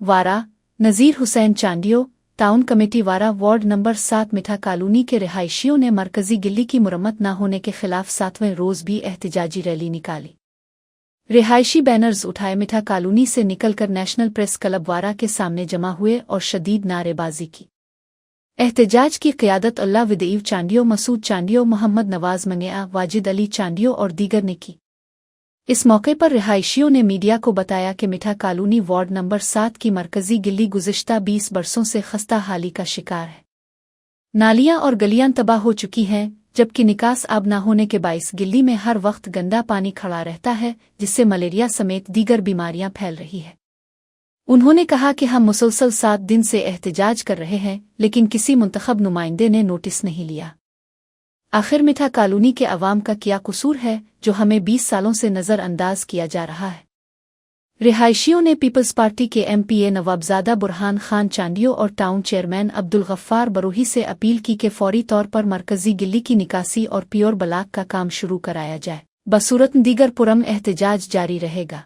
वारा नज़ीर Hussain Chandio town committee वारा ward number 7 मिठा कॉलोनी के रिहायशियों ने मरकजी गिल्ली की मुरम्मत न होने के खिलाफ 7वें रोज़ भी एहतजाजी रैली निकाली। रिहायशी बैनर्स उठाए मिठा कॉलोनी से निकलकर नेशनल प्रेस क्लब वारा के सामने जमा हुए और शदीद नारेबाजी की। एहतजाज की क़ियादत अल्लाह विदईव चांडियो, मसूद चांडियो, मोहम्मद नवाज मंगेआ, वाजिद अली चांडियो और दीगर ने की। इस मौके पर रिहायशियों ने मीडिया को बताया कि मिठा कॉलोनी वार्ड नंबर 7 की मरकजी गिल्ली गुज़िश्ता 20 बरसों से खस्ता हाली का शिकार है। नालियां और गलियां तबाह हो चुकी हैं, जबकि निकास आब न होने के बाइस गिल्ली में हर वक्त गंदा पानी खड़ा रहता है, जिससे मलेरिया समेत दीगर बीमारियां फैल रही है। उन्होंने कहा कि हम मुसलसल 7 दिन से एहतजाज कर रहे हैं, लेकिन किसी मुंतखब नुमाइंदे ने नोटिस नहीं लिया। आखिर मिठा कॉलोनी के अवाम का क्या कसूर है जो हमें 20 सालों से नज़रअंदाज किया जा रहा है। रिहायशियों ने पीपल्स पार्टी के MPA नवाबजादा बुरहान खान चांडियो और टाउन चेयरमैन अब्दुल गफ्फार बरोही से अपील की कि फौरी तौर पर मरकजी गिल्ली की निकासी और प्योर ब्लॉक का काम शुरू कराया जाए, बसूरत दीगर पुरम एहतजाज जारी रहेगा।